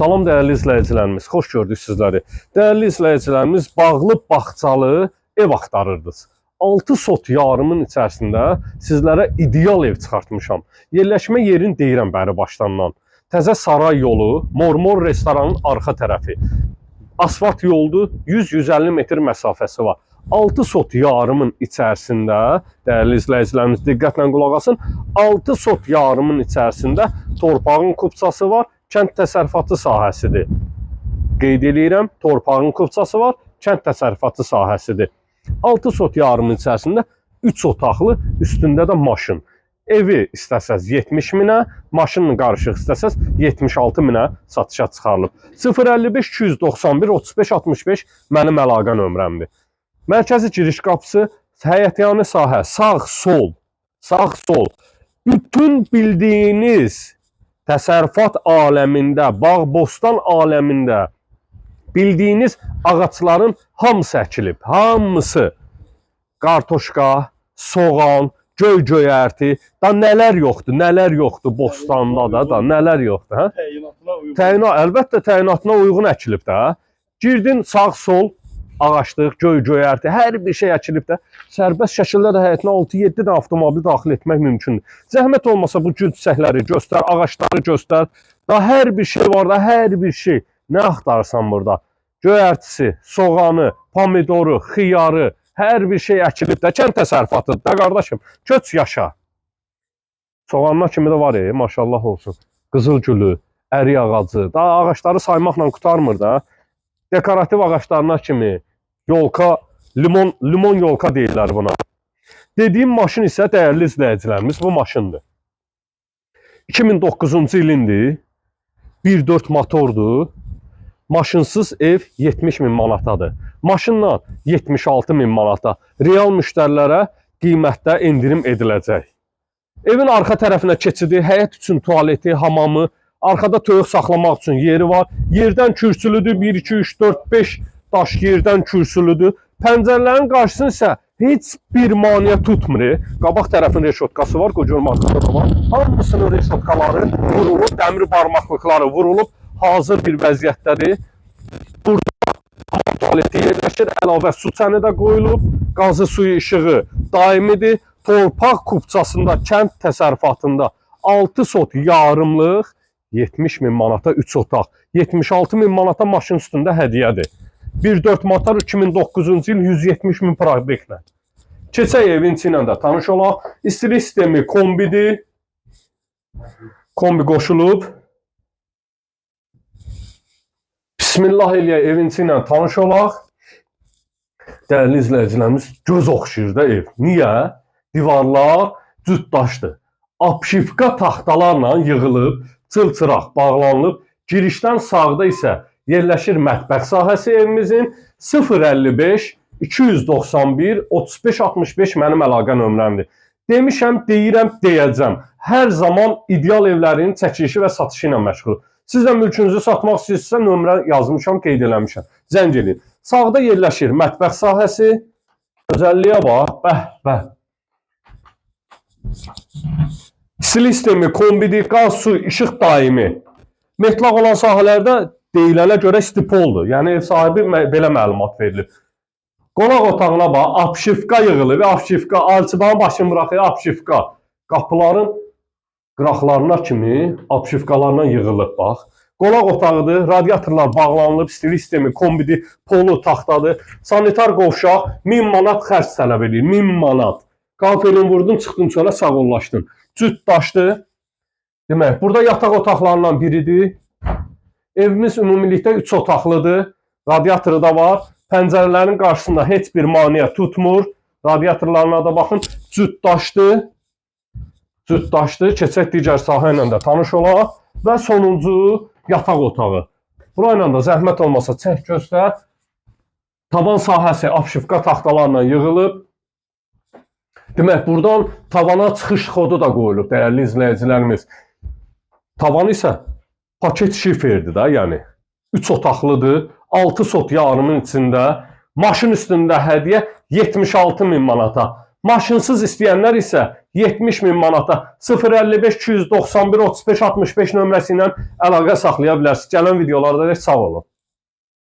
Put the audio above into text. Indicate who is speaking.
Speaker 1: Salam dəyərli izləyicilərimiz, xoş gördük sizləri. Dəyərli izləyicilərimiz, bağlı bağçalı ev axtarırdınız. 6 sot yarımın içərisində sizlərə ideal ev çıxartmışam. Yerləşmə yerini deyirəm bəri başlandan. Təzə Saray yolu, Mormor restoranın arxa tərəfi. Asfalt yoldur, 100-150 metr məsafəsi var. 6 sot yarımın içərisində, dəyərli izləyicilərimiz diqqətlə qulaq asın, 6 sot yarımın içərisində torpağın kupçası var, kənd təsərrüfatı sahəsidir. Qeyd edirəm, torpağın kupçası var, kənd təsərrüfatı sahəsidir. 6 sot yarımın içərisində 3 otaqlı, üstündə də maşın. Evi istəsəz 70 minə, maşınla qarışıq istəsəz 76 minə satışa çıxarılıb. 055 291 35 65 mənim əlaqə nömrəmdir. Mərkəzi giriş qapısı, həyətyanı sahə, sağ, sol. Bütün bildiyiniz təsərrüfat aləmində, bağ-bostan aləmində bildiyiniz ağaçların hamısı əkilib. Hamısı. Qartoşka, soğan, göy-göyərti, da nələr yoxdur bostanda da nələr yoxdur. Hə? Əlbəttə təyinatına uyğun əkilib də. Girdin sağ-sol, ağaçlıq, göy-göyərti, hər bir şey əkilib də. Sərbəst şəkildə də həyətinə 6-7 də avtomobil daxil etmək mümkündür. Zəhmət olmasa bu cütsəkləri göstər, ağaçları göstər. Da hər bir şey var da, hər bir şey. Nə axtarsan burada? Göyərtisi, soğanı, pomidoru, xiyarı, hər bir şey əkilib də. Kənd təsərrüfatıdır da qardaşım. Köç yaşa. Soğanlar kimi də var maşallah olsun. Qızıl gülü, ərik ağacı, da ağaçları saymaqla qurtarmır da. Dekorativ ağaçlarına kimi yolka, limon yolka deyirlər buna. Dediyim maşın isə dəyərli izləyicilərimiz bu maşındır. 2009-cu ilindir. 1.4 motordur. Maşınsız ev 70 min manatadır. Maşınla 76 min manata. Real müştərilərə qiymətdə endirim ediləcək. Evin arxa tərəfinə keçidi, həyət üçün tualeti, hamamı, arxada toyuq saxlamaq üçün yeri var. Yerdən kürsülüdür. 1, 2, 3, 4, 5 daş yerdən kürsülüdür. Pəncərələrin qarşısını isə heç bir maniyə tutmur. Qabaq tərəfin reşotkası var, qocurma arxada da var. Hamısının reşotkaları vurulub, dəmir barmaqlıqları vurulub, hazır bir vəziyyətdədir. Burada hamam tualeti yerləşir, əlavə su çəni də qoyulub, qazı suyu işığı daimidir. Torpaq kupçasında, kənd təsərrüfatında 6 sot yarımlıq 70 min manata 3 otaq, 76 min manata maşın üstündə hədiyyədir. 1.4 motor 2009-cu il 170 min proqbeklə. Keçək evin içi ilə də tanış olaq. İstilik sistemi kombidir. Kombi qoşulub. Bismillah eləyək, evin içi ilə tanış olaq. Dəyərli izləyicilərimiz, göz oxşayır da ev. Niyə? Divarlar cütdaşdır. Apşifka taxtalarla yığılıb, çılçıraq bağlanılıb. Girişdən sağda isə yerləşir mətbəx sahəsi evimizin. 055 291 35 65 mənim əlaqə nömrəmdir. Demişəm, deyirəm, deyəcəm. Hər zaman ideal evlərin çəkilişi və satışı ilə məşğul. Siz də mülkünüzü satmaq istəyirsinizsə, nömrə yazmışam, qeyd eləmişəm. Zəng edin. Sağda yerləşir mətbəx sahəsi. Gözəlliyə bax, bəh. İstilik sistemi, kombidir, qaz, su, işıq daimi. Metlaq olan sahələrdə deyilənə görə stipoldur. Yəni ev sahibi belə məlumat verilir. Qonaq otağına bax, apşifka yığılıb, apşifka, alçıbanın başını bıraxıyor, apşifka. Qapıların qıraqlarına kimi apşifkalarla yığılıb bax. Qonaq otağıdır, radiatorlar bağlanılıb, istilik sistemi, kombidir, polu, taxtadır. Sanitar qovşaq 1000 manat xərc tələb edir, 1000 manat. Qafelin vurdun, çıxdın çölə, sağollaşdın. Cüt daşdır. Demək, burada yataq otaqlarından biridir. Evimiz ümumilikdə 3 otaqlıdır. Radiatoru da var. Pəncərələrin qarşısında heç bir maniyə tutmur. Radiatorlarına da baxın. Cüt daşdır. Keçək digər sahə ilə də tanış olaq. Və sonuncu yataq otağı. Burayla da zəhmət olmasa çək göstər. Tavan sahəsi apşifka taxtalarla yığılıb. Demək, buradan tavana çıxış xodu da qoyulub, dəyərli izləyicilərimiz. Tavan isə paket şiferdir da, yəni. 3 otaqlıdır, 6 sot yarımın içində. Maşın üstündə hədiyyə 76 min manata. Maşınsız istəyənlər isə 70.000 manata 055 291 35 65 nömrəsi ilə əlaqə saxlaya bilərsiniz. Gələn videolarda sağ olun.